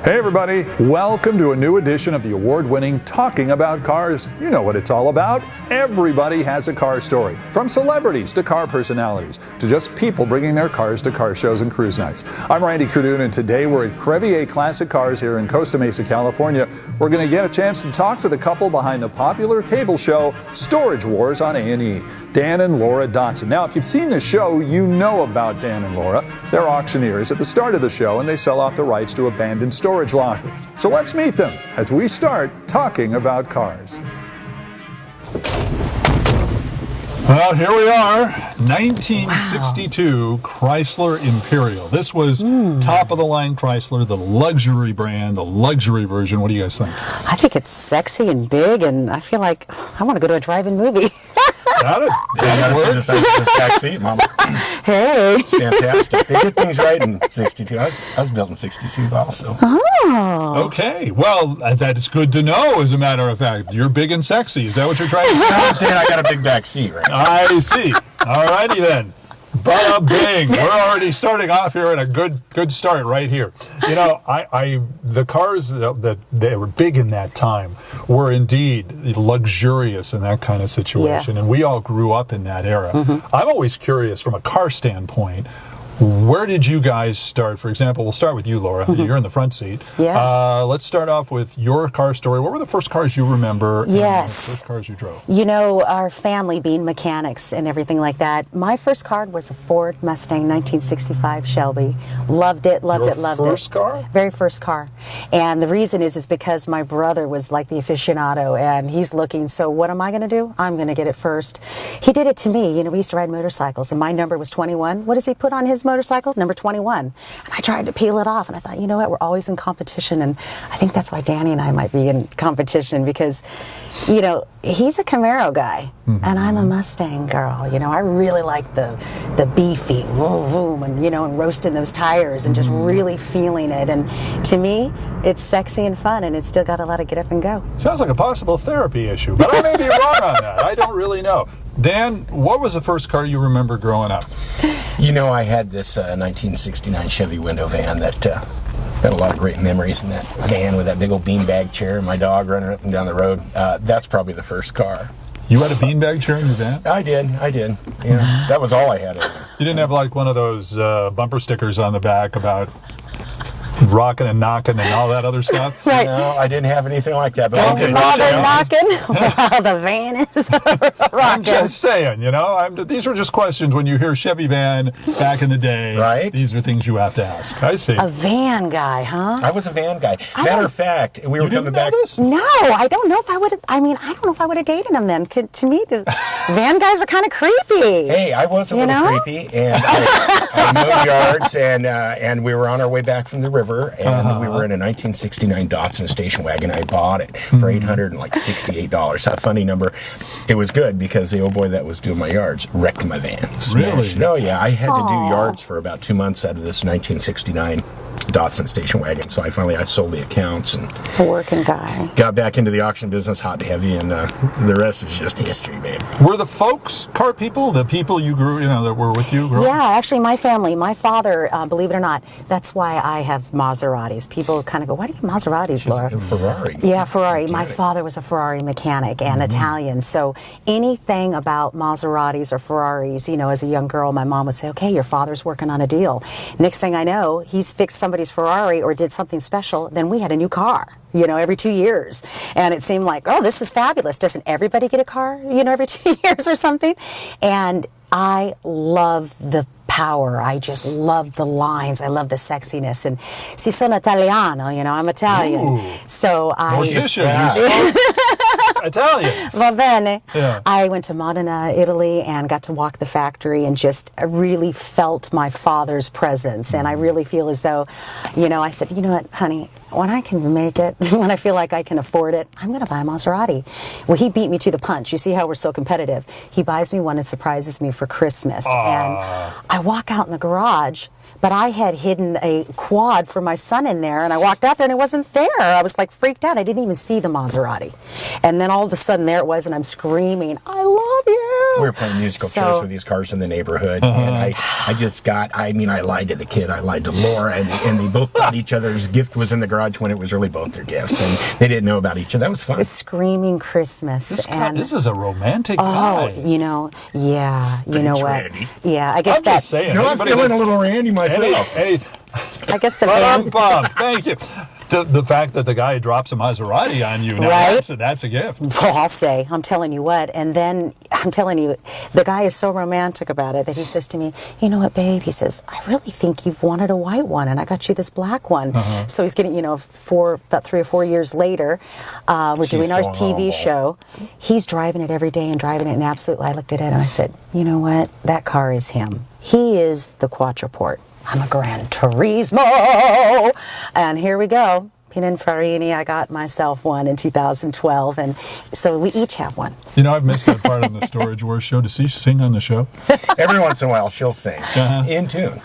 Hey everybody, welcome to a new edition of the award-winning Talking About Cars. You know what it's all about. Everybody has a car story, from celebrities to car personalities, to just people bringing their cars to car shows and cruise nights. I'm Randy Kerdoon, and today we're at Crevier Classic Cars here in Costa Mesa, California. We're going to get a chance to talk to the couple behind the popular cable show Storage Wars on A&E, Dan and Laura Dotson. Now, if you've seen the show, you know about Dan and Laura. They're auctioneers at the start of the show, and they sell off the rights to abandoned storage lockers. So let's meet them as we start talking about cars. Well, here we are, 1962 Chrysler Imperial. This was top-of-the-line Chrysler, the luxury brand, the luxury version. What do you guys think? I think it's sexy and big, and I feel like I want to go to a drive-in movie. Got it. Yeah, you the size of this back seat, Mama. Hey. It's fantastic. They did things right in 62. I was built in 62 also. Oh. Okay. Well, that is good to know, as a matter of fact. You're big and sexy. Is that what you're trying to say? I'm saying I got a big back seat right now. I see. All righty then. Bada bing. We're already starting off here at a good start right here. You know, the cars that they were big in that time were indeed luxurious in that kind of situation, and we all grew up in that era. I'm always curious from a car standpoint, where did you guys start? For example, we'll start with you, Laura. You're in the front seat. Yeah. Let's start off with your car story. What were the first cars you remember? Yes. And the first cars you drove? You know, our family being mechanics and everything like that, my first car was a Ford Mustang 1965 Shelby. Loved it, loved it. First car? Very first car. And the reason is because my brother was like the aficionado, and he's looking, so what am I going to do? I'm going to get it first. He did it to me. You know, we used to ride motorcycles, and my number was 21. What does he put on his motorcycle? Number 21. And I tried to peel it off, and I thought, you know what, we're always in competition, and I think that's why Danny and I might be in competition, because, you know, he's a Camaro guy, and I'm a Mustang girl. You know, I really like the beefy, vroom, vroom, and, you know, and roasting those tires and just really feeling it. And to me, it's sexy and fun, and it's still got a lot of get up and go. Sounds like a possible therapy issue, but I may be wrong on that. I don't really know. Dan, what was the first car you remember growing up? You know, I had this 1969 Chevy window van that had a lot of great memories in that van with that big old beanbag chair and my dog running up and down the road. That's probably the first car. You had a beanbag chair in your van? I did. You know, that was all I had. You didn't have like one of those bumper stickers on the back about rocking and knocking and all that other stuff? Right. No, I didn't have anything like that. But Don't bother knocking while the van is rocking. I'm just saying, you know, these are just questions when you hear Chevy van back in the day. Right. These are things you have to ask. I see. A van guy, huh? I was a van guy. Matter of fact, we were coming back. This? No, I don't know if I would have. I mean, I don't know if I would have dated him then. To me, the van guys were kind of creepy. Hey, I was a You little know? creepy, and I mowed yards, and we were on our way back from the river, and we were in a 1969 Dotson station wagon. I bought it for $868. A funny number. It was good because the old boy that was doing my yards wrecked my van. Smashed it. Oh yeah, I had to do yards for about 2 months out of this 1969 Dotson station wagon. So I sold the accounts and A working guy. got back into the auction business hot and heavy, and the rest is just history, babe. Were the folks car people, the people you grew, you know, that were with you? Yeah, actually, my family, my father, believe it or not, that's why I have Maseratis. People kind of go, why do you have Maseratis, Laura? Ferrari. Yeah, Ferrari. Mechanic. My father was a Ferrari mechanic and Italian. So anything about Maseratis or Ferraris, you know, as a young girl, my mom would say, okay, your father's working on a deal. Next thing I know, he's fixed somebody's Ferrari or did something special. Then we had a new car, you know, every 2 years. And it seemed like, oh, this is fabulous. Doesn't everybody get a car, you know, every 2 years or something? And I love the power. I just love the lines. I love the sexiness. And si sono italiano, you know, I'm Italian. Ooh. So I... Morticia, Italian. Va bene. Yeah. I went to Modena, Italy, and got to walk the factory and just really felt my father's presence. And I really feel as though, you know, I said, you know what, honey, when I can make it, when I feel like I can afford it, I'm going to buy a Maserati. Well, he beat me to the punch. You see how we're so competitive. He buys me one and surprises me for Christmas. And I walk out in the garage, but I had hidden a quad for my son in there, and I walked out there and it wasn't there. I was like freaked out. I didn't even see the Maserati. And then all of a sudden there it was, and I'm screaming, I love you. We were playing musical chairs with these cars in the neighborhood, and I lied to the kid, I lied to Laura, and they both thought each other's gift was in the garage when it was really both their gifts, and they didn't know about each other. That was fun. Screaming Christmas. This is a romantic guy. You know what? Randy. Yeah, I guess I'm just saying. I'm feeling a little Randy myself. I guess the band. Thank you. The fact that the guy drops a Maserati on you, now, right? that's a gift. Well, I'm telling you what. And then I'm telling you, the guy is so romantic about it that he says to me, you know what, babe? He says, I really think you've wanted a white one, and I got you this black one. So he's getting, about 3 or 4 years later, we're doing our TV show. He's driving it every day and absolutely, I looked at it and I said, you know what? That car is him. He is the Quattraport. I'm a Gran Turismo. And here we go. Pininfarina, I got myself one in 2012, and so we each have one. I've missed that part on the Storage Wars show. Does she sing on the show? Every once in a while, she'll sing. In tune.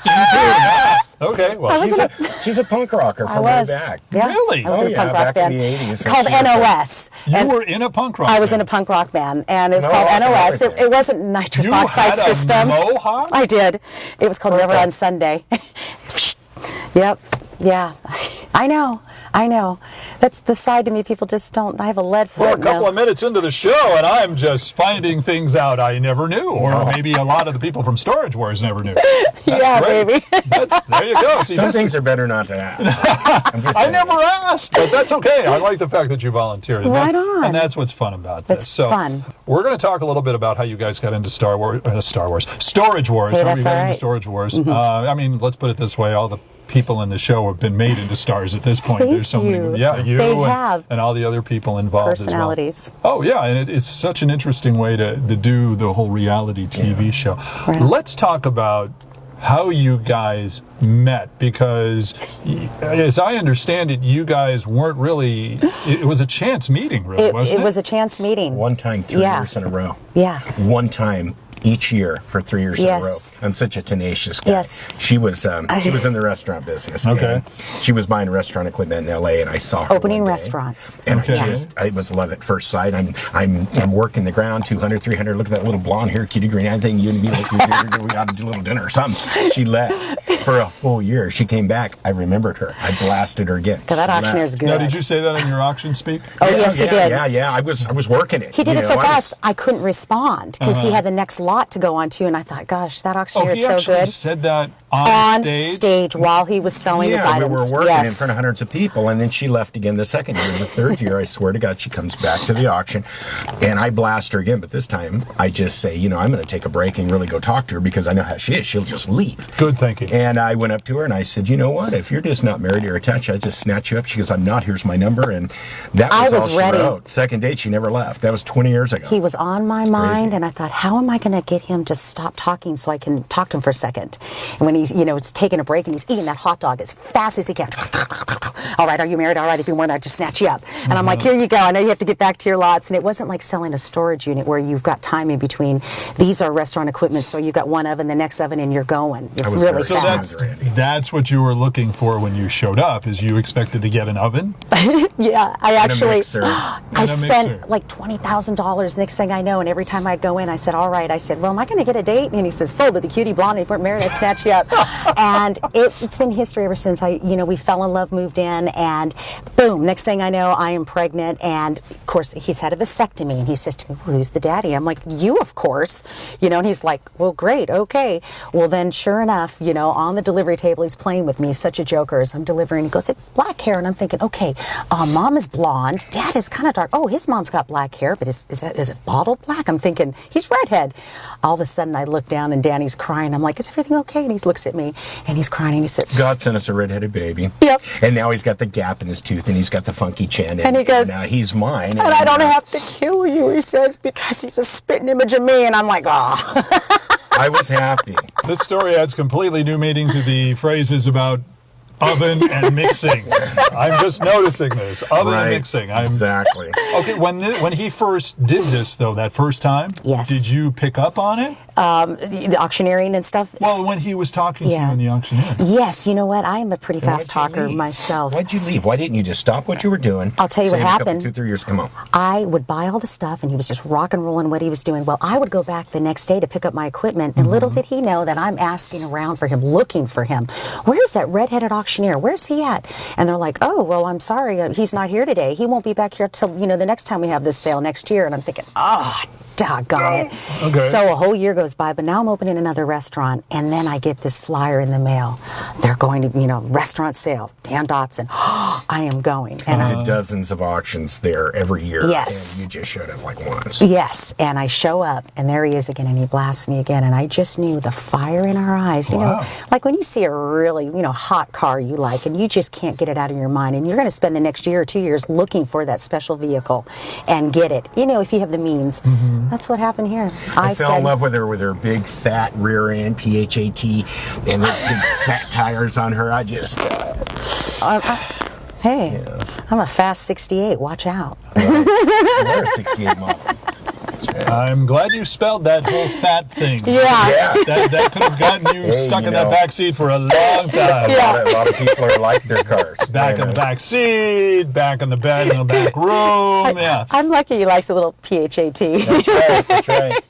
Okay, well, she's a punk rocker from way back. Yeah. Really? I was in a punk rock back band. in the 80s. Called NOS. You were in a punk rock band? I was in a punk rock band, and it was called NOS. It wasn't nitrous You oxide had a system. Mohawk? I did. It was called Never on Sunday. Yep. Yeah. I know. That's the side to me people just don't. I have a lead foot. We're a couple of minutes into the show, and I'm just finding things out I never knew, or maybe a lot of the people from Storage Wars never knew. Yeah, great. baby. There you go. See, Some things are better not to ask. I never asked, but that's okay. I like the fact that you volunteered. Right on. And that's what's fun about this. It's fun. We're going to talk a little bit about how you guys got into Storage Wars. Hey, how that's you got all right. into Storage Wars. Let's put it this way. All the people in the show have been made into stars at this point. Thank There's so you. many. Yeah, you They and, have. and all the other people involved Personalities. as well. Oh, yeah, and it's such an interesting way to do the whole reality TV show. Right. Let's talk about how you guys met, because as I understand it, you guys weren't really, it was a chance meeting, really, wasn't it? It was a chance meeting. One time, 3 years in a row. Yeah. One time each year for 3 years in a row. I'm such a tenacious guy. Yes. She was in the restaurant business. Okay. She was buying restaurant equipment in L.A. and I saw her Opening one day, restaurants. And Okay. I was love at first sight. I'm working the ground, 200, 300. Look at that little blonde hair, cutie green eyed thing. You and me, like, we got to do a little dinner or something. She left for a full year. She came back. I remembered her. I blasted her again. Because that auctioneer's good. Now, did you say that in your auction speak? Oh, yes, he did. Yeah. I was working it. He did it so I was- fast, I couldn't respond because he had the next lot to go on to, and I thought, gosh, that auctioneer he is so actually good. said that on stage while he was selling his items. we were working in Yes. front of hundreds of people, and then she left again the second year. The third year, I swear to God, she comes back to the auction, and I blast her again. But this time, I just say, I'm going to take a break and really go talk to her because I know how she is. She'll just leave. Good thinking. And I went up to her and I said, you know what? If you're just not married or attached, I'll just snatch you up. She goes, I'm not. Here's my number. And that was, I was all she ready. wrote. Second date, she never left. That was 20 years ago. He was on my mind, Crazy. and I thought, how am I going to get him to stop talking so I can talk to him for a second? And when he's, it's taking a break and he's eating that hot dog as fast as he can. All right, are you married? All right, if you weren't, I'd just snatch you up. And I'm like, here you go. I know you have to get back to your lots. And it wasn't like selling a storage unit where you've got time in between. These are restaurant equipment, so you've got one oven, the next oven, and you're going. You're was really very So fast. that's what you were looking for when you showed up, is you expected to get an oven? Yeah, I actually, mixer. I And a spent mixer. like $20,000 next thing I know, and every time I'd go in, I said, all right, I said, well, am I going to get a date? And he says, so, but the cutie blonde, if we're married, I'd snatch you up. And it's been history ever since. We fell in love, moved in, and boom, next thing I know, I am pregnant, and of course, he's had a vasectomy, and he says to me, well, who's the daddy? I'm like, you, of course, and he's like, well, great, okay. Well, then, sure enough, on the delivery table, he's playing with me, such a joker, as I'm delivering. He goes, it's black hair, and I'm thinking, okay, mom is blonde, dad is kind of dark. Oh, his mom's got black hair, but is it bottled black? I'm thinking, he's redhead. All of a sudden, I look down, and Danny's crying. I'm like, is everything okay? And he looks at me, and he's crying, and he says, God sent us a redheaded baby. Yep. And now he's got the gap in his tooth, and he's got the funky chin. And he goes, he's mine. and I don't have to kill you, he says, because he's a spitting image of me. And I'm like, oh. I was happy. This story adds completely new meaning to the phrases about Oven and mixing. I'm just noticing this. Oven and mixing. Exactly. Okay, when he first did this, though, that first time, Yes. did you pick up on it? The auctioneering and stuff. Well, when he was talking to you in the auctioneer. Yes, you know what? I am a pretty fast Why'd you talker leave? myself. Why'd you leave? Why didn't you just stop what you were doing? I'll tell you what save a couple, happened. 2-3 years, come on. I would buy all the stuff, and he was just rock and rolling what he was doing. Well, I would go back the next day to pick up my equipment, and little did he know that I'm asking around for him, looking for him. Where's that redheaded auctioneer? Where's he at? And they're like, oh, well, I'm sorry, he's not here today. He won't be back here till, the next time we have this sale next year. And I'm thinking, oh, doggone it. Okay. So a whole year goes by, but now I'm opening another restaurant, and then I get this flyer in the mail. They're going to, restaurant sale, Dan Dotson. I am going. And I did dozens of auctions there every year. Yes. And you just showed up like once. Yes, and I show up, and there he is again, and he blasts me again, and I just knew the fire in our eyes. You know, like when you see a really, hot car you like, and you just can't get it out of your mind, and you're going to spend the next year or 2 years looking for that special vehicle and get it. If you have the means. That's what happened here. I fell in love with her big fat rear end, PHAT, and those big fat tires on her. I just. Hey, I'm a fast 68. Watch out. You're a 68 model. I'm glad you spelled that whole fat thing. Yeah. That could have gotten you stuck in that back seat for a long time. A lot of people are like their cars. Back in the back seat, back in the bed, in the back room. I'm lucky he likes a little PHAT. That's right.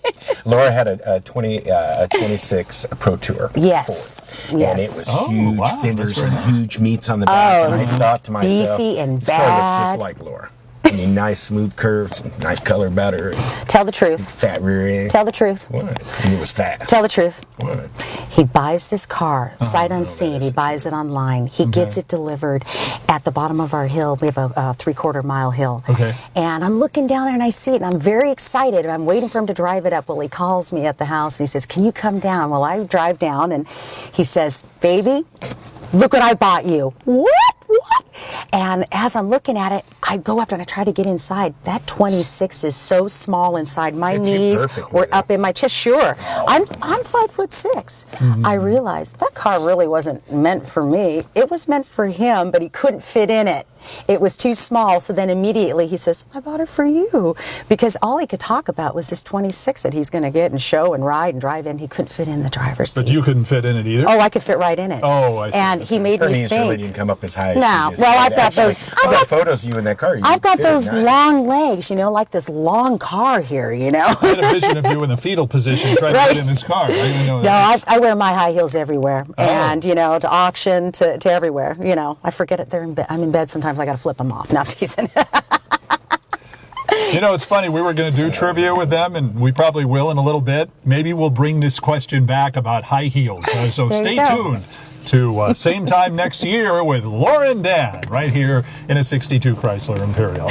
Laura had a 26 Pro Tour. Yes. And it was huge wow. fenders and huge meats on the back. Oh, and I thought to myself, beefy and this car looks bad. just like Laura. I mean, nice smooth curves, nice color about her. Tell the truth. Fat rear end. Tell the truth. What? And it was fast. Tell the truth. What? He buys this car, sight unseen. He buys it online. He gets it delivered at the bottom of our hill. We have a 3/4 mile hill. Okay. And I'm looking down there and I see it and I'm very excited and I'm waiting for him to drive it up. Well, he calls me at the house and he says, can you come down? Well, I drive down and he says, baby, look what I bought you. What? And as I'm looking at it, I go up and I try to get inside. That 26 is so small inside. My Fits you knees perfectly. were up in my chest. Sure, I'm 5'6". I realized that car really wasn't meant for me. It was meant for him, but he couldn't fit in it. It was too small. So then immediately he says, I bought it for you. Because all he could talk about was this 26 that he's going to get and show and ride and drive in. He couldn't fit in the driver's seat. But you couldn't fit in it either? Oh, I could fit right in it. Oh, I see. And he made Her me knees really think. didn't come up as high as No, she just well, did, I've got actually. those- I've got photos of you in that car. I've got those nice. long legs, like this long car here, I had a vision of you in the fetal position trying to get in this car. I didn't know No, that. I wear my high heels everywhere, and to auction, to everywhere. I forget it. They're in bed. I'm in bed sometimes. I got to flip them off. Not teasing. It's funny. We were going to do trivia with them, and we probably will in a little bit. Maybe we'll bring this question back about high heels. So There stay you go. tuned to same time next year with Laura and Dan right here in a 62 Chrysler Imperial.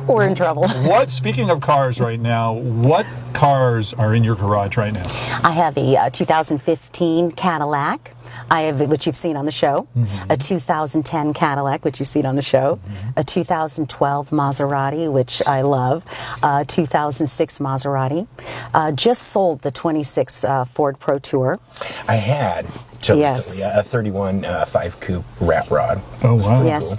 We're in trouble. Speaking of cars right now, what cars are in your garage right now? I have a 2015 Cadillac. I have, which you've seen on the show, a 2010 Cadillac, which you've seen on the show, a 2012 Maserati, which I love, a 2006 Maserati. Just sold the 26 Ford Pro Tour. I had Yes. a 31 5 coupe rat rod. Oh, wow. Yes.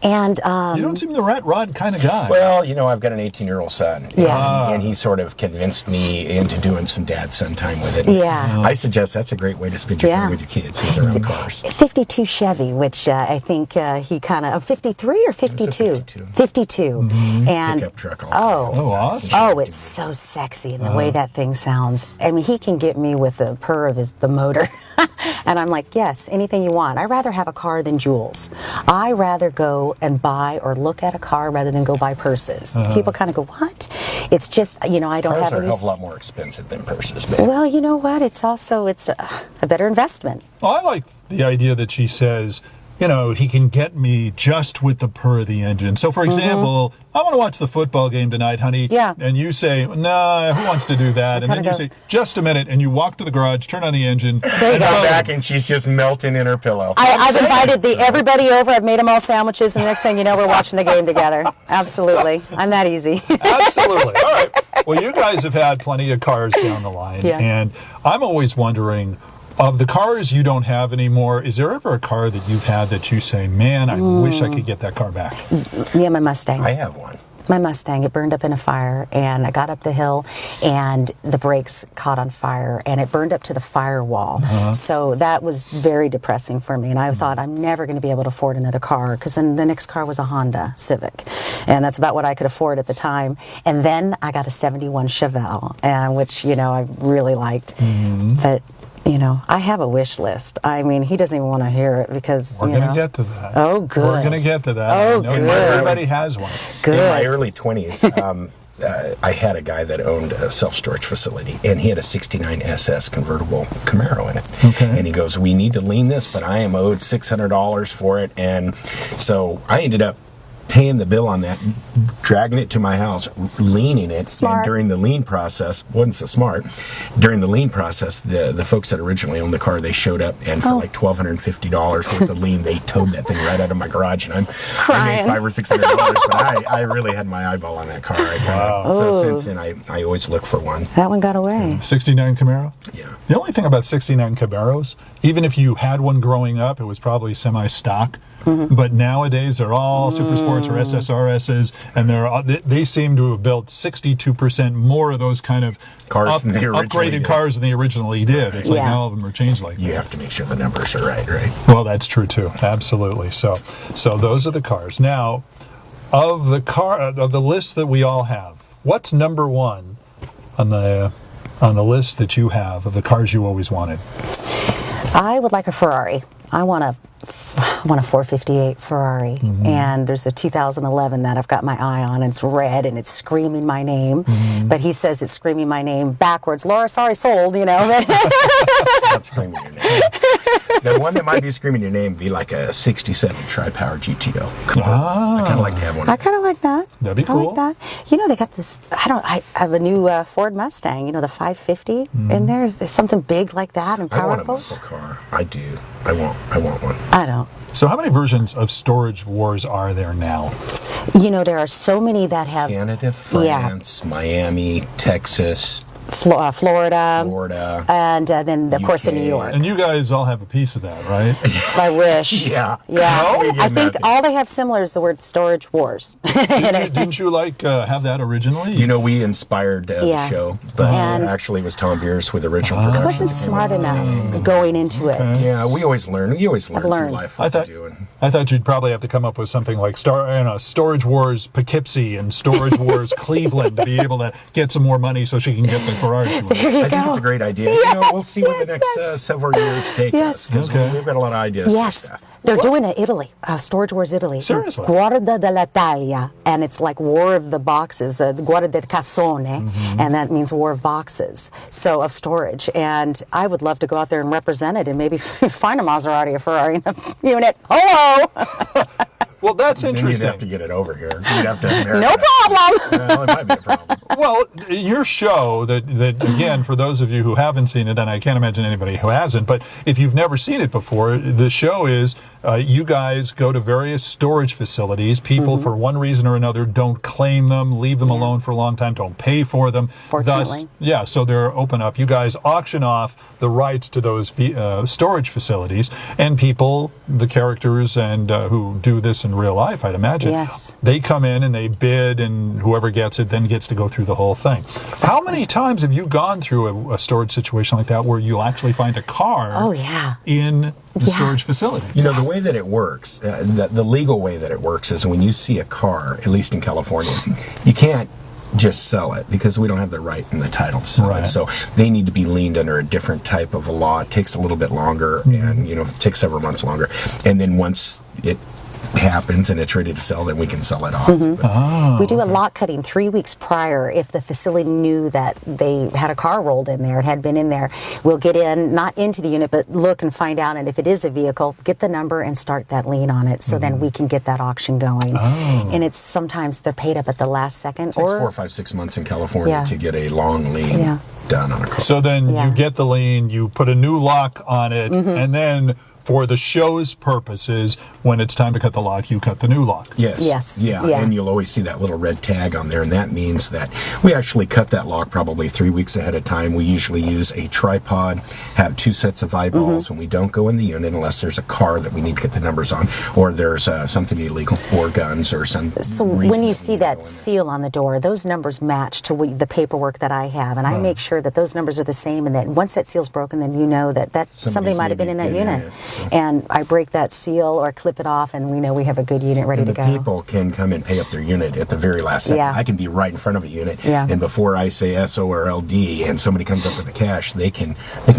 And You don't seem the rat rod kind of guy. Well, I've got an 18-year-old son. Yeah. And he sort of convinced me into doing some dad-son time with it. Yeah. I suggest that's a great way to spend your time with your kids, is their own cars. 52 Chevy, which I think he kind of, 53 or 52? 52. And Pickup truck also. Oh, awesome. Oh, it's so sexy and the way that thing sounds. I mean, he can get me with the purr of the motor. And I'm like, yes, anything you want. I'd rather have a car than jewels. I rather go and buy or look at a car rather than go buy purses. People kind of go, what? It's just, I don't Cars have are a any... hell of a lot more expensive than purses, man. Well, you know what? It's also, it's a better investment. Well, I like the idea that she says, he can get me just with the purr of the engine. So, for example, I want to watch the football game tonight, honey. Yeah. And you say, nah, who wants to do that? And then you say, just a minute. And you walk to the garage, turn on the engine. There you I go. come back and she's just melting in her pillow. I've invited everybody over. I've made them all sandwiches. And the next thing you know, we're watching the game together. Absolutely. I'm that easy. Absolutely. All right. Well, you guys have had plenty of cars down the line. Yeah. And I'm always wondering, Of the cars you don't have anymore, is there ever a car that you've had that you say, man, I wish I could get that car back? Yeah, my Mustang. I have one. My Mustang, it burned up in a fire, and I got up the hill, and the brakes caught on fire, and it burned up to the firewall. So that was very depressing for me, and I thought I'm never going to be able to afford another car, because then the next car was a Honda Civic, and that's about what I could afford at the time. And then I got a 71 Chevelle, and which, you know, I really liked. But you know, I have a wish list. I mean, he doesn't even want to hear it because, We're going to get to that. Oh, good. We're going to get to that. Oh, I know good. everybody has one. Good. In my early 20s, I had a guy that owned a self-storage facility, and he had a 69 SS convertible Camaro in it. Okay. And he goes, we need to lean this, but I am owed $600 for it. And so I ended up paying the bill on that, dragging it to my house, leaning it. Smart. And during the lean process, wasn't so smart. During the lean process, the folks that originally owned the car, they showed up, and for like $1,250 worth of lean, they towed that thing right out of my garage, and I Crying. made $500 or $600. But I really had my eyeball on that car. So since then, I always look for one. That one got away. 69 Camaro? Yeah. The only thing about 69 Camaros, even if you had one growing up, it was probably semi-stock. But nowadays, they're all Super Sports or SSRSs, and they seem to have built 62% more of those kind of Cars than they originally upgraded did. cars than they originally did. It's like Yeah. now all of them are changed like You that. have to make sure the numbers are right? Well, that's true too. Absolutely. So those are the cars. Now, of the list that we all have, what's number one on the list that you have of the cars you always wanted? I would like a Ferrari. I want a 458 Ferrari, and there's a 2011 that I've got my eye on, and it's red, and it's screaming my name, but he says it's screaming my name backwards. Laura, sorry, sold, you know. Not screaming your name. The one that might be screaming your name would be like a 67 Tri-Power GTO. I kind of like to have one. I kind of like that. That'd be I cool. like that. You know, they got this, I have a new Ford Mustang, you know, the 550, and there's something big like that and I want a powerful. muscle car. I do. I want one. I don't. So how many versions of Storage Wars are there now? You know, there are so many that have Canada, France, Miami, Texas, Florida, and then of course in New UK. York. And you guys all have a piece of that, right? I wish. Yeah. Yeah. We I get think nothing. all they have similar is the word storage wars. Didn't you like have that originally? You know, we inspired Yeah. the show, but And- actually it was Tom Beers with original production. I wasn't smart enough going into it. Yeah, we always learn. You always learn through learned. life I what thought to do. And I thought you'd probably have to come up with something like Storage Wars Poughkeepsie and Storage Wars Cleveland to be able to get some more money so she can get the Ferrari. she wants. I think it's a great idea. We'll see what the next several years take us. 'Cause we've got a lot of ideas. for Yes. stuff. They're doing it Italy, Storage Wars Italy. Seriously? Guarda dell'Italia, and it's like War of the Boxes, Guarda del Cassone, and that means War of Boxes, so of storage. And I would love to go out there and represent it and maybe find a Maserati or Ferrari in a unit. Hello! Well, that's Then you'd have to interesting. get it over here. You'd have to No problem! Well, it might be a problem. Well, your show that again, for those of you who haven't seen it, and I can't imagine anybody who hasn't, but if you've never seen it before, the show is you guys go to various storage facilities. People, for one reason or another, don't claim them, leave them alone for a long time, don't pay for them. Fortunately. Thus, so they're open up. You guys auction off the rights to those storage facilities, and people, the characters, and who do this in real life, I'd imagine. Yes. They come in and they bid, and whoever gets it then gets to go through the whole thing. How many times have you gone through a storage situation like that where you'll actually find a car Oh, yeah. in the storage facility? You know, the way that it works, the legal way that it works is when you see a car, at least in California, you can't just sell it because we don't have the right and the title to sell Right. it. So they need to be leaned under a different type of a law. It takes a little bit longer and, it takes several months longer. And then once it happens and it's ready to sell, then we can sell it off. We do a lot cutting 3 weeks prior. If the facility knew that they had a car rolled in there, it had been in there, we'll get in, not into the unit, but look and find out. And if it is a vehicle, get the number and start that lien on it so then we can get that auction going. And it's sometimes they're paid up at the last second. It takes 4, 5, 6 months in California Yeah. to get a long lien Yeah. done on a car. So then Yeah. you get the lien, you put a new lock on it, and then for the show's purposes, when it's time to cut the lock, you cut the new lock. Yes. Yes. Yeah. Yeah. And you'll always see that little red tag on there, and that means that we actually cut that lock probably 3 weeks ahead of time. We usually use a tripod, have 2 sets of eyeballs, and we don't go in the unit unless there's a car that we need to get the numbers on, or there's something illegal, or guns, or some. So when you see that seal on the door, those numbers match to the paperwork that I have, and I make sure that those numbers are the same, and that once that seal's broken, then you know that somebody might have been in that unit. And I break that seal or clip it off, and we know we have a good unit ready to go. People can come and pay up their unit at the very last second. Yeah. I can be right in front of a unit, Yeah. and before I say SO or LD, and somebody comes up with the cash, they can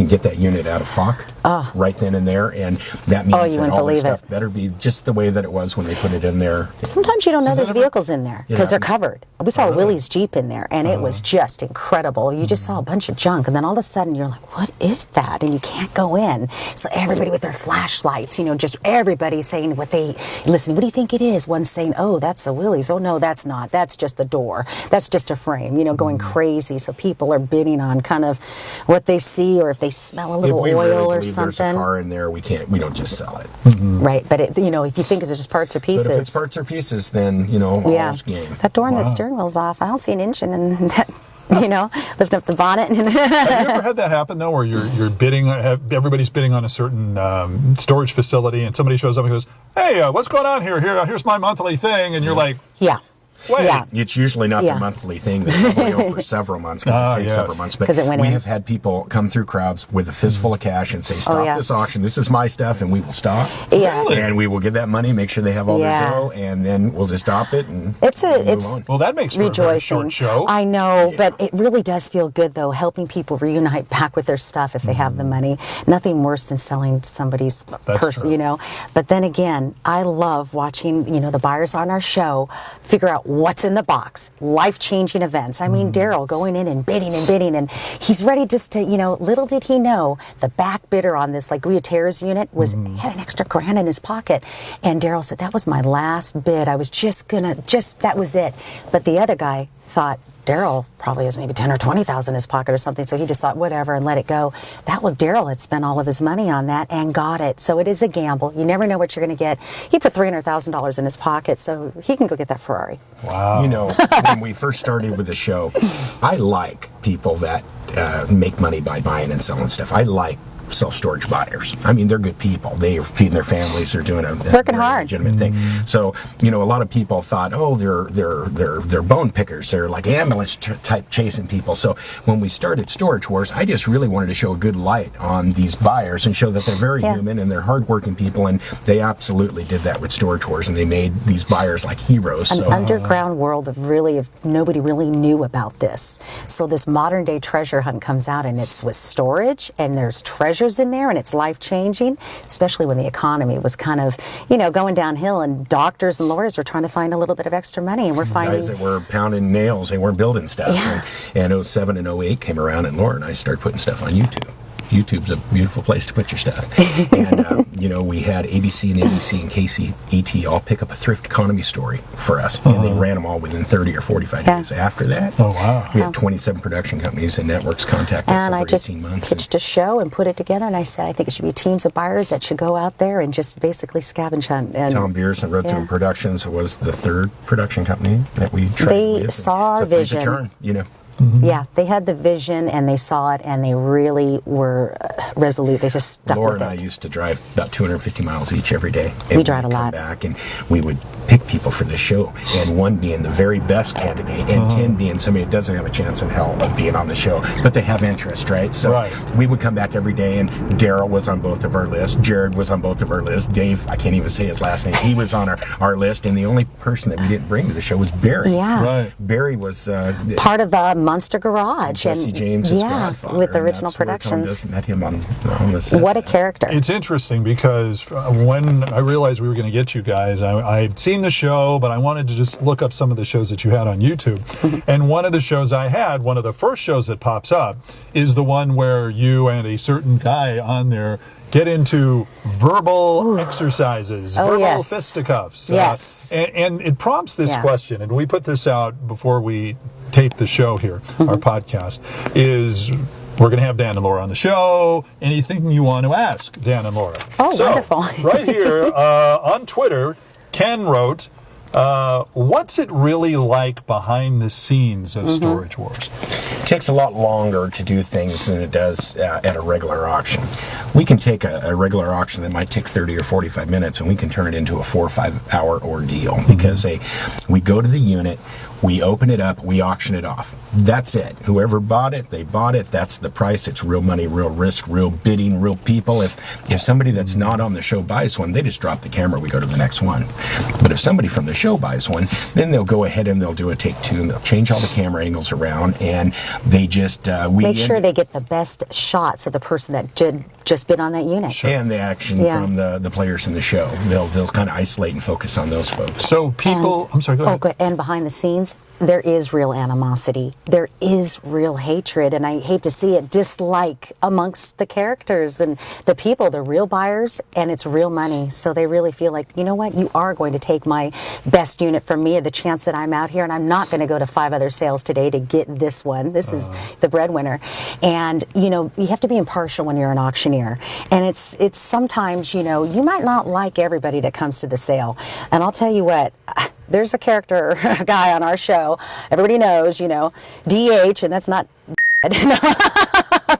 get that unit out of Hawk right then and there, and that means you that wouldn't all their believe stuff it. better be just the way that it was when they put it in there. Sometimes you don't know there's vehicles in there because they're Yeah. covered. We saw Willie's Jeep in there, and it was just incredible. You just saw a bunch of junk, and then all of a sudden you're like, what is that? And you can't go in. So everybody with their flashlights, just everybody saying listening, what do you think it is? One's saying, oh, that's a Willie's. Oh, no, that's not. That's just the door. That's just a frame, going crazy. So people are bidding on kind of what they see, or if they smell a little If we oil really or believe there's a something. car in there, we don't just sell it. Right, but if you think it's just parts or pieces. But if it's parts or pieces, then all's game. That door and that steering wheel's off. I don't see an engine in that. Lifting up the bonnet. Have you ever had that happen, though, where you're bidding, everybody's bidding on a certain storage facility, and somebody shows up and goes, hey, what's going on here? Here's my monthly thing, and you're like, Yeah. wait. Yeah. It's usually not Yeah. the monthly thing. They probably owe for several months because it takes yes. several months. But 'Cause it went we in. have had people come through crowds with a fistful of cash and say, stop yeah. this auction. This is my stuff, and we will stop. Yeah. Really? And we will give that money, make sure they have all Yeah. their dough, and then we'll just stop it and It's move on. Well, that makes for a very rejoicing. short show. I know, but it really does feel good, though, helping people reunite back with their stuff if they have the money. Nothing worse than selling somebody's That's purse, true. But then again, I love watching, the buyers on our show figure out what's in the box. Life-changing events. I mean, Daryl going in and bidding, and he's ready just to, little did he know, the back bidder on this, like Guiaterra's unit, had an extra $1,000 in his pocket. And Daryl said, that was my last bid. I was that was it. But the other guy thought, Daryl probably has maybe 10 or 20,000 in his pocket or something, so he just thought whatever and let it go. That was Daryl had spent all of his money on that and got it. So it is a gamble. You never know what you're going to get. He put $300,000 in his pocket, so he can go get that Ferrari. Wow. When we first started with the show, I like people that make money by buying and selling stuff. I like self-storage buyers. I mean, they're good people. They are feeding their families. They're doing a Working very hard. legitimate thing. So, a lot of people thought, oh, they're bone pickers. They're like ambulance type chasing people. So when we started Storage Wars, I just really wanted to show a good light on these buyers and show that they're very human and they're hardworking people. And they absolutely did that with Storage Wars, and they made these buyers like heroes. An So underground world of nobody really knew about this. So this modern day treasure hunt comes out, and it's with storage, and there's treasures in there, and it's life changing, especially when the economy was kind of, going downhill, and doctors and lawyers were trying to find a little bit of extra money, and we're finding guys that were pounding nails, they weren't building stuff. Yeah. And 07 and 08 came around, and Laura and I started putting stuff on YouTube. YouTube's a beautiful place to put your stuff. And, we had ABC and NBC and KCET all pick up a thrift economy story for us. And they ran them all within 30 or 45 days. After that, we had 27 production companies and networks contact us and over I just 18 months. pitched a show and put it together, and I said I think it should be teams of buyers that should go out there and just basically scavenge hunt. And Tom Beers and Road to Productions was the third production company that we tried They with. saw our So things vision. adjourn, Yeah, they had the vision, and they saw it, and they really were resolute. They just stuck Laura with and I it. used to drive about 250 miles each every day. We drive a we'd come lot. back, and we would pick people for the show, and one being the very best candidate, and 10 being somebody that doesn't have a chance in hell of being on the show, but they have interest, right? So we would come back every day, and Daryl was on both of our lists. Jared was on both of our lists. Dave, I can't even say his last name. He was on our list, and the only person that we didn't bring to the show was Barry. Yeah. Right. Barry was part of the Munster Garage. Jesse James' godfather. with and Original that's where Tom Productions. Dotson met him on the set. What a character. It's interesting because when I realized we were going to get you guys, I'd seen the show, but I wanted to just look up some of the shows that you had on YouTube. And one of the shows I had, one of the first shows that pops up, is the one where you and a certain guy on there get into verbal exercises, verbal yes. fisticuffs. Yes. And it prompts this question, and we put this out before we tape the show here, our podcast, is We're going to have Dan and Laura on the show. Anything you want to ask Dan and Laura? Oh, wonderful. Right here on Twitter, Ken wrote, what's it really like behind the scenes of Storage Wars? It takes a lot longer to do things than it does at a regular auction. We can take a regular auction that might take 30 or 45 minutes and we can turn it into a 4 or 5 hour ordeal because we go to the unit, we open it up, we auction it off. That's it. Whoever bought it, they bought it. That's the price. It's real money, real risk, real bidding, real people. If somebody that's not on the show buys one, they just drop the camera. We go to the next one. But if somebody from the show buys one, then they'll go ahead and they'll do a take two and they'll change all the camera angles around and they just make sure they get the best shots of the person that just bid on that unit. Sure. And the action from the players in the show. They'll kind of isolate and focus on those folks. So people, I'm sorry, go ahead. And behind the scenes, there is real animosity. There is real hatred, and I hate to see it, dislike amongst the characters and the people. They're real buyers, and it's real money. So they really feel like, you know what, you are going to take my best unit from me, the chance that I'm out here, and I'm not going to go to 5 other sales today to get this one. This is the breadwinner. And, you know, you have to be impartial when you're an auctioneer. And it's sometimes, you know, you might not like everybody that comes to the sale. And I'll tell you what, there's a character, a guy on our show, everybody knows, you know, DH, and that's not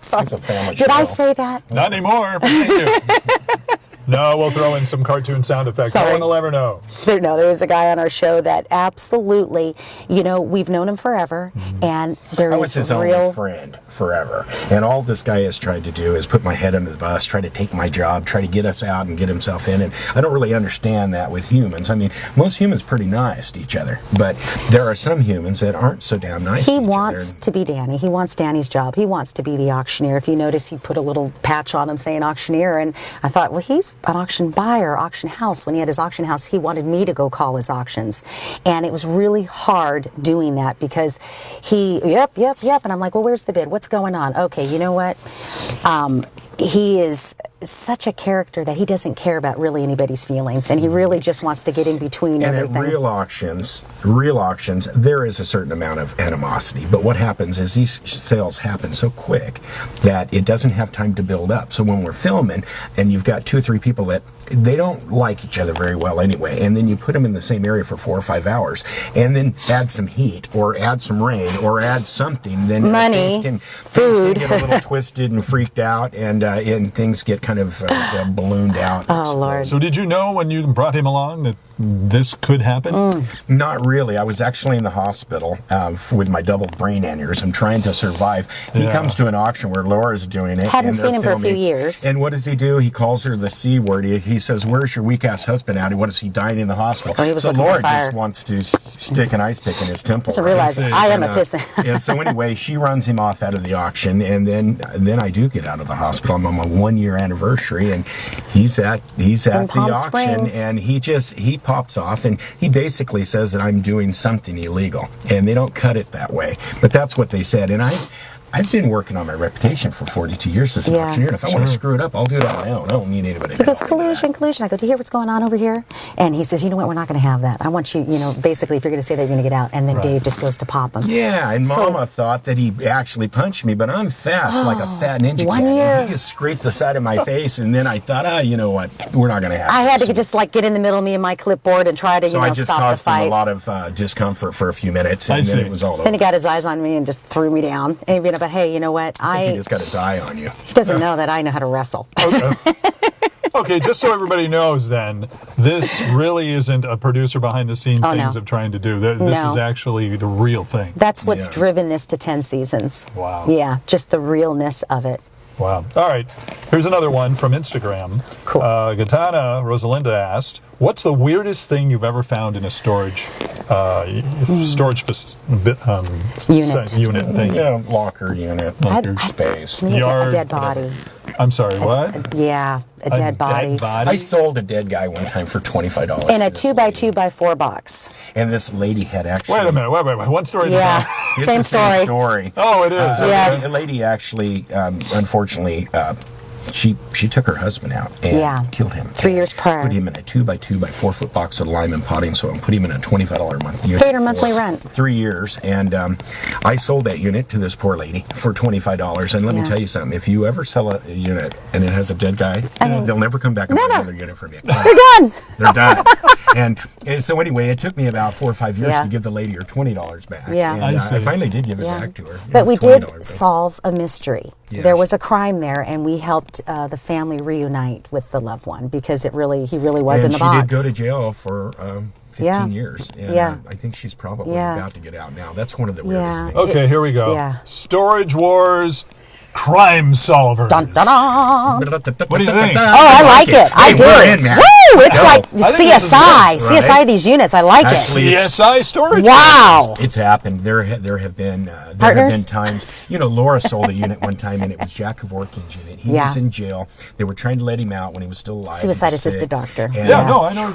sorry. It's a family Did show. I say that? Not anymore. Thank you. No, we'll throw in some cartoon sound effects. Sorry. No one will ever know. There was a guy on our show that absolutely, you know, we've known him forever, and there I is was his real only friend forever. And all this guy has tried to do is put my head under the bus, try to take my job, try to get us out and get himself in. And I don't really understand that with humans. I mean, most humans are pretty nice to each other, but there are some humans that aren't so damn nice to each other. He wants to be Danny. He wants Danny's job. He wants to be the auctioneer. If you notice, he put a little patch on him saying auctioneer, and I thought, well, he's an auction buyer, auction house. When he had his auction house, he wanted me to go call his auctions. And it was really hard doing that because yep. And I'm like, well, where's the bid? What's going on? Okay, you know what? He is such a character that he doesn't care about really anybody's feelings, and he really just wants to get in between everything. And at real auctions, there is a certain amount of animosity. But what happens is these sales happen so quick that it doesn't have time to build up. So when we're filming, and you've got 2 or 3 people that they don't like each other very well anyway, and then you put them in the same area for 4 or 5 hours, and then add some heat, or add some rain, or add something, then money, things can get a little twisted and freaked out, and things get kind of ballooned out. Oh, Lord. So did you know when you brought him along that this could happen? Not really. I was actually in the hospital with my double brain aneurysm trying to survive. He comes to an auction where Laura's doing it. Hadn't and seen him for a filming. few years. And what does he do? He calls her the C word. He says, "Where's your weak-ass husband at? What is he dying in the hospital?" Oh, he was so looking Laura for fire. just wants to stick an ice pick in his temple. So realize I am a pissant. And so anyway, she runs him off out of the auction, and then I do get out of the hospital. I'm on my 1-year anniversary, and he's at the Palm auction, Springs. and he pops off, and he basically says that I'm doing something illegal, and they don't cut it that way, but that's what they said. And I've been working on my reputation for 42 years as an auctioneer, and if I want to screw it up, I'll do it on my own. I don't need anybody to He goes, help me with that. collusion. I go, do you hear what's going on over here? And he says, you know what, we're not going to have that. I want you, you know, basically, if you're going to say that, you're going to get out. And then Dave just goes to pop him. Yeah, and So- Mama thought that he actually punched me, but I'm fast like a fat ninja 1 cat. year. And he just scraped the side of my face, and then I thought, you know what, we're not going to have I had to this. just like get in the middle of me and my clipboard and try to, So you I know, just stop the caused him fight. a lot of discomfort for a few minutes, and I then see. it was all over. Then he got his eyes on me and just threw me down. And he but hey, you know what? He just got his eye on you. He doesn't know that I know how to wrestle. Okay, just so everybody knows then, this really isn't a producer behind the scenes Oh, things no. of trying to do. This No. is actually the real thing. That's what's Yeah. driven this to 10 seasons. Wow. Yeah, just the realness of it. Wow. All right. Here's another one from Instagram. Cool. Gatana Rosalinda asked, "What's the weirdest thing you've ever found in a storage unit thing?" Yeah, locker unit, space. To me, Yard, a dead body. I'm sorry. What? Yeah, a dead body. I sold a dead guy one time for $25. In a to this 2x2x4 box. And this lady had actually. Wait a minute. Wait. One story. Yeah, It's same the story. story. Oh, it is. Yes. The lady actually, unfortunately, she took her husband out and killed him. 3 years prior. Put him in a 2x2 by 4 foot box of lime and potting soil and put him in a $25 a month unit. Paid her monthly rent. 3 years. And I sold that unit to this poor lady for $25. And let me tell you something. If you ever sell a unit and it has a dead guy, they'll never come back and buy another unit from you. They're done. They're done. and so anyway, it took me about 4 or 5 years to give the lady her $20 back. Yeah. And I finally did give it back to her. But we $20 did solve a mystery. Yes. There was a crime there, and we helped the family reunite with the loved one because he really was in the box. And she did go to jail for 15 years. And I think she's probably about to get out now. That's one of the weirdest things. Okay, here we go. Yeah. Storage Wars, Crime Solvers. Dun, dun, dun. What do you think? Oh, I like it. I do. We're in, man. Woo! It's like I think this is CSI. good, CSI, these units. I like Actually, it. CSI Storage. Wow. It's happened. There have been times. Laura sold a unit one time, and it was Jack Kevorkian's unit. He was in jail. They were trying to let him out when he was still alive. Suicide-assisted doctor. And I know.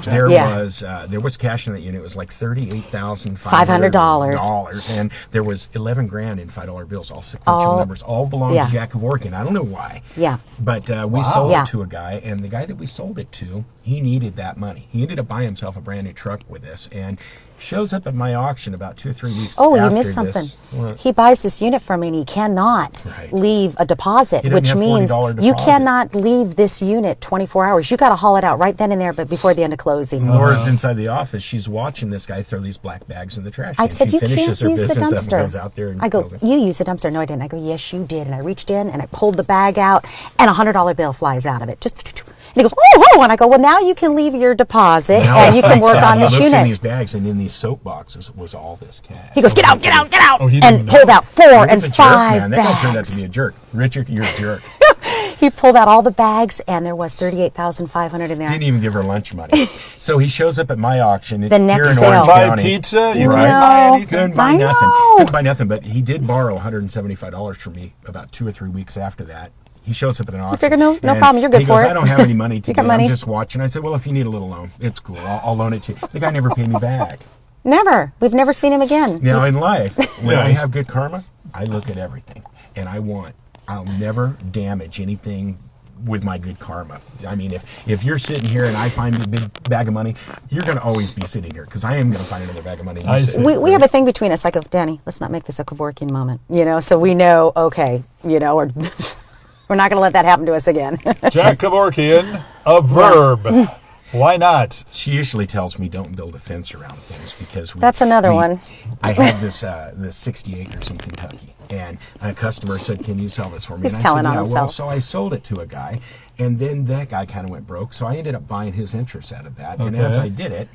There was cash in that unit. It was like $38,500, and there was $11,000 in $5 bills, all sequential numbers, all belonged to Jack Kevorkian. I don't know why. Yeah. But we sold it to a guy, and the guy that we sold it to, he needed that money. He ended up buying himself a brand new truck with this, and shows up at my auction about 2 or 3 weeks Oh, after you missed something. What? He buys this unit from me, and he cannot leave a deposit, He doesn't which have means $40 you deposit. cannot leave this unit 24 hours. You got to haul it out right then and there, but before the end of closing. Laura's inside the office. She's watching this guy throw these black bags in the trash can. I said, she you can't finishes her use the business up and dumpster. goes out there and I go, kills it. you use the dumpster. No, I didn't. I go, yes, you did. And I reached in and I pulled the bag out, and a $100 bill flies out of it. And he goes, oh, and I go, well, now you can leave your deposit Now and you can work on this he looks in unit. these bags, and in these soap boxes was all this cash. He goes, get out, get out, get out, he didn't and know. pulled out 4 He and was a jerk, 5 man. That guy turned out to bags. be a jerk. Richard, you're a jerk. He pulled out all the bags, and there was $38,500 in there. Didn't even give her lunch money. So he shows up at my auction The next here in sale. Orange Buy County. pizza? You No. couldn't buy anything? Couldn't buy I nothing. know. Couldn't buy nothing, but he did borrow $175 from me about 2 or 3 weeks after that. He shows up at an auction. figured, no and problem, you're good he goes, for it. I don't have any money You today. got money? I'm just watching. I said, well, if you need a little loan, it's cool. I'll loan it to you. The guy never paid me back. Never. We've never seen him again. Now, in life, when I Yes. have good karma, I look at everything. And I'll never damage anything with my good karma. I mean, if you're sitting here and I find a big bag of money, you're going to always be sitting here because I am going to find another bag of money. I see. We have a thing between us. I go, Danny, let's not make this a Kevorkian moment. So we know, okay, or we're not going to let that happen to us again. Jack Kevorkian, a verb. Why not? She usually tells me don't build a fence around things because That's another one. I had this 60 acres in Kentucky, and a customer said, "Can you sell this for me?" He's and telling I on said, himself. Well, so I sold it to a guy, and then that guy kind of went broke. So I ended up buying his interest out of that. And as I did it,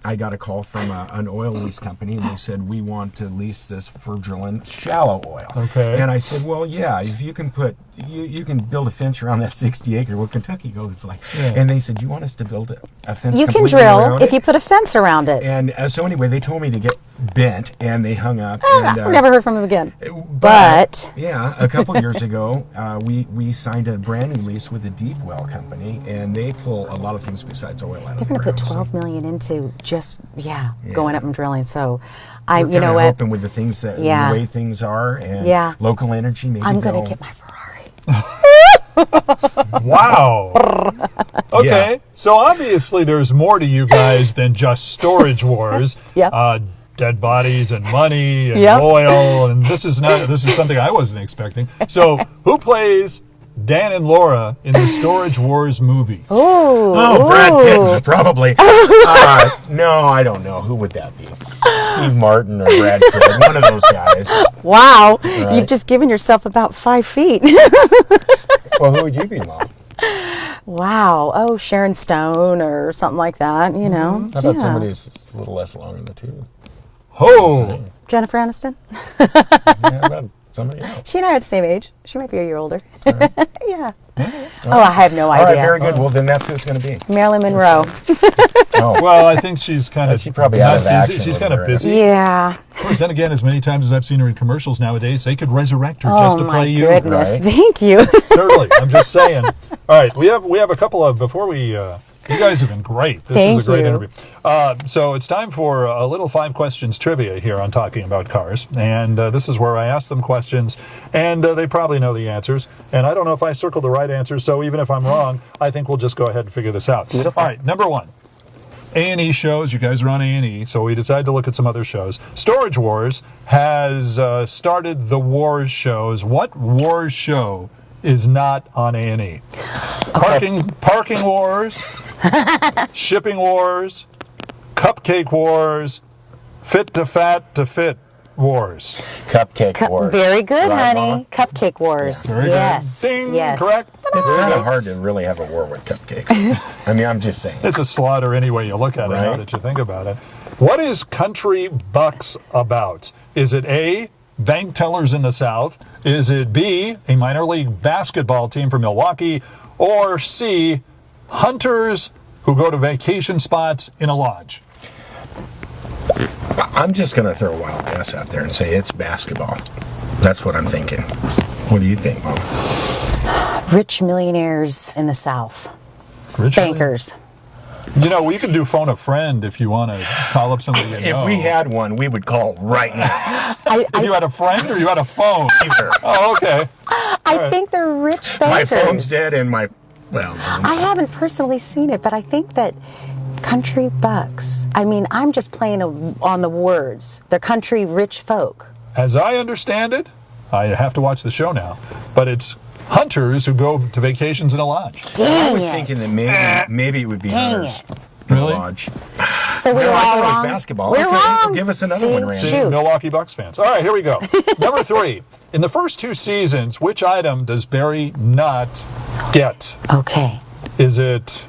I got a call from an oil lease company, and they said, "We want to lease this for drilling shallow oil." Okay. And I said, "Well, yeah, if you can put you can build a fence around that 60 acre." Well, Kentucky goes like, and they said, "You want us to build a fence?" You can completely drill around if it?" you put a fence around it. And so anyway, they told me to get bent, and they hung up. I've and, never heard from him again. but yeah, a couple years ago, we signed a brand new lease with the Deep Well Company, and they pull a lot of things besides oil out They're of going the to put ground. $12 million into just going up and drilling. So I, We're you know kinda what? hoping with the things that the way things are and local energy. Maybe I'm going they'll- to get my Ferrari. Wow. Okay, Yeah. so obviously there's more to you guys than just storage wars. Yep. Dead bodies and money and Yep. oil, and this is something I wasn't expecting. So, who plays Dan and Laura in the Storage Wars movie? Oh, Brad Pitt, probably. No, I don't know. Who would that be? Steve Martin or Brad Pitt? One of those guys. Wow. Right. You've just given yourself about 5 feet. Well, who would you be, Mom? Wow. Oh, Sharon Stone or something like that, How about somebody who's a little less long in the tooth? Oh, Jennifer Aniston? Yeah, how about somebody else? She and I are the same age. She might be a year older. Yeah. Oh, I have no All right, idea. very good. Well, then that's who it's going to be. Marilyn Monroe. Oh, well, I think she's kind of She probably out of not busy. action She's a kind little of bit. busy. Yeah. Of course, then again, as many times as I've seen her in commercials nowadays, they could resurrect her Oh just to my play you. goodness. right? Thank you. Certainly, I'm just saying. All right, we have a couple of before we You guys have been great. This Thank is a great you. interview. So it's time for a little 5 questions trivia here on Talking About Cars. And this is where I ask them questions, and they probably know the answers. And I don't know if I circled the right answers, so even if I'm wrong, I think we'll just go ahead and figure this out. Beautiful. All right, number 1. A&E shows. You guys are on A&E, so we decided to look at some other shows. Storage Wars has started the Wars shows. What Wars show is not on A&E? Parking Wars, Shipping Wars, Cupcake Wars, Fit to Fat to Fit Wars. Cupcake Wars. Very good, Right, honey. Mama? Cupcake Wars. Very Yes. good. Ding, yes. correct. It's kind of hard to really have a war with cupcakes. I mean, I'm just saying. It's a slaughter any way you look at it, now Right. that you think about it. What is Country Bucks about? Is it A, bank tellers in the South? Is it B, a minor league basketball team from Milwaukee? Or C, hunters who go to vacation spots in a lodge? I'm just going to throw a wild guess out there and say it's basketball. That's what I'm thinking. What do you think, Mom? Rich millionaires in the South. Rich Bankers. You know, we can do phone a friend if you want to call up somebody you know. If we had one, we would call right now. If you had a friend or you had a phone? Either. Oh, okay. I think they're rich bankers. My phone's dead and my, well, I haven't personally seen it, but I think that country bucks. I mean, I'm just playing on the words. They're country rich folk. As I understand it, I have to watch the show now, but it's hunters who go to vacations in a lodge. Dang I was it. thinking that maybe it would be Dang hunters. it. in the Really? Lodge. So we're No, I all thought it was wrong. basketball. We're Okay, wrong. give us another See? one, Randy. See, Shoot. Milwaukee Bucks fans. All right, here we go. Number 3. In the first 2 seasons, which item does Barry not get? Okay. Is it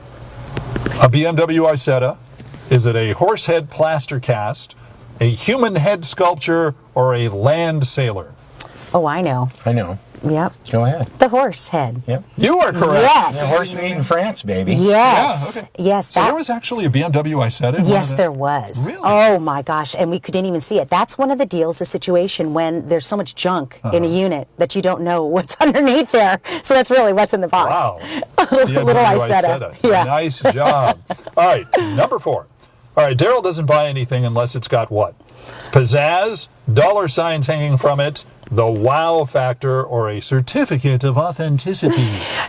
a BMW Isetta? Is it a horse head plaster cast? A human head sculpture? Or a land sailor? Oh, I know. I know. Yep. Go ahead. The horse head. Yep. You are correct. Yes. The horse meat in France, baby. Yes. Yeah, okay. Yes. So there was actually a BMW Isetta? in one Yes, of the- there was. Really? Oh my gosh, and we couldn't even see it. That's one of the deals, the situation when there's so much junk in a unit that you don't know what's underneath there. So that's really what's in the box. Wow. Little BMW Isetta. Yeah. Nice job. All right, number 4. All right, Daryl doesn't buy anything unless it's got what? Pizzazz, dollar signs hanging from it, the wow factor, or a certificate of authenticity.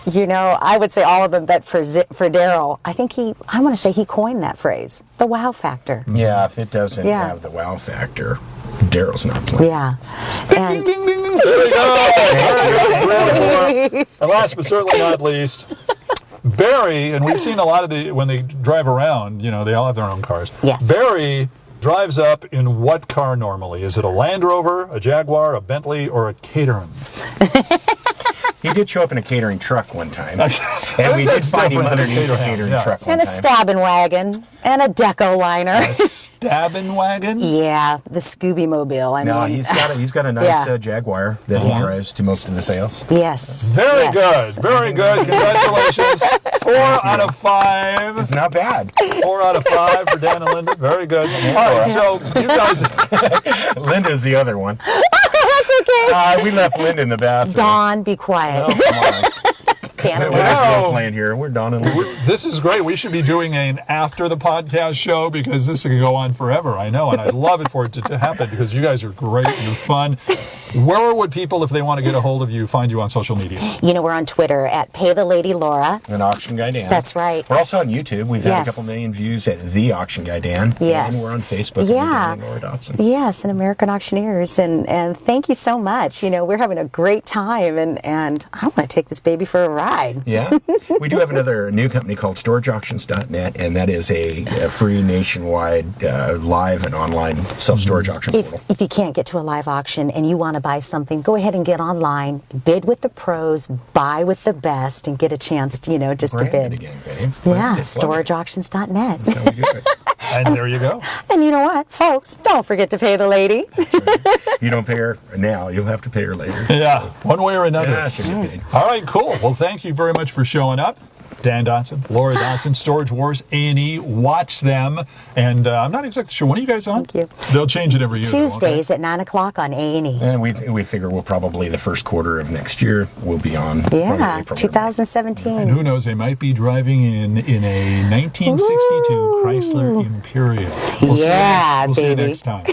You know, I would say all of them, but for Daryl, I want to say he coined that phrase, the wow factor. Yeah, if it doesn't Yeah. have the wow factor, Daryl's not playing. Yeah. Ding, And ding, ding, ding. There we go. Very good. And last but certainly not least, Barry, and we've seen a lot of when they drive around, you know, they all have their own cars. Yes. Barry drives up in what car normally? Is it a Land Rover, a Jaguar, a Bentley, or a Caterham? He did show up in a catering truck one time. I And think we did that's find him different than a underneath the Caterham, catering yeah. truck one and a time. stabbing wagon and a deco liner. Stabbing wagon? Yeah, the Scooby Mobile. I No, mean, he's got a nice Yeah. Jaguar that he drives to most of the sales. yes. Very yes. good. Very good. Congratulations. 4 out of 5. It's not bad. 4 out of 5 for Dan and Linda. Very good. All right, so you guys, Linda's the other one. That's okay. We left Linda in the bathroom. Dawn, be quiet. Oh, come on. Can't What is Wow. role playing here? We're Dawn and Linda. this is great. We should be doing an after the podcast show because this can go on forever. I know, and I'd love it for it to happen because you guys are great. You're fun. Where would people, if they want to get a hold of you, find you on social media? You know, we're on Twitter at Pay the Lady Laura. An auction guy Dan. That's right. We're also on YouTube. We've had a Yes. couple million views at The Auction Guy Dan. Yes. And we're on Facebook. Yeah. And Laura Dotson. Yes, and American Auctioneers. And thank you so much. You know, we're having a great time, and I want to take this baby for a ride. Yeah. We do have another new company called StorageAuctions.net, and that is a free nationwide live and online self-storage auction portal. If you can't get to a live auction and you want to buy something, go ahead and get online, bid with the pros, buy with the best, and get a chance to, just Brand to it bid. again, babe. Yeah, Brand it. StorageAuctions.net. That's how we do it. And there you go. And you know what, folks? Don't forget to pay the lady. You don't pay her now, you'll have to pay her later. Yeah, one way or another. Yeah, she'll get paid. All right, cool. Well, thank you very much for showing up. Dan Dotson, Laura Dotson, Storage Wars, A&E. Watch them. And I'm not exactly sure. When are you guys on? Thank you. They'll change it every year. Tuesdays at 9 o'clock on A&E. And we figure we'll probably the first quarter of next year we'll be on. Yeah, April, 2017. And who knows, they might be driving in a 1962 Chrysler Imperial. Yeah, we'll see you baby. next time.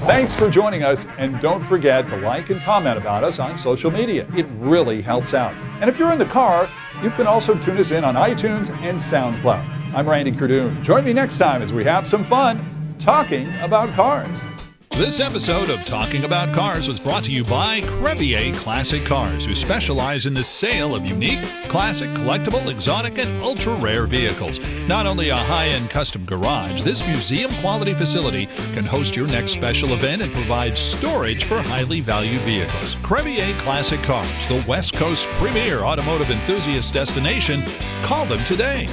Thanks for joining us, and don't forget to like and comment about us on social media. It really helps out. And if you're in the car, you can also tune us in on iTunes and SoundCloud. I'm Randy Kerdoon. Join me next time as we have some fun talking about cars. This episode of Talking About Cars was brought to you by Crevier Classic Cars, who specialize in the sale of unique, classic, collectible, exotic, and ultra-rare vehicles. Not only a high-end custom garage, this museum-quality facility can host your next special event and provide storage for highly valued vehicles. Crevier Classic Cars, the West Coast premier automotive enthusiast destination. Call them today.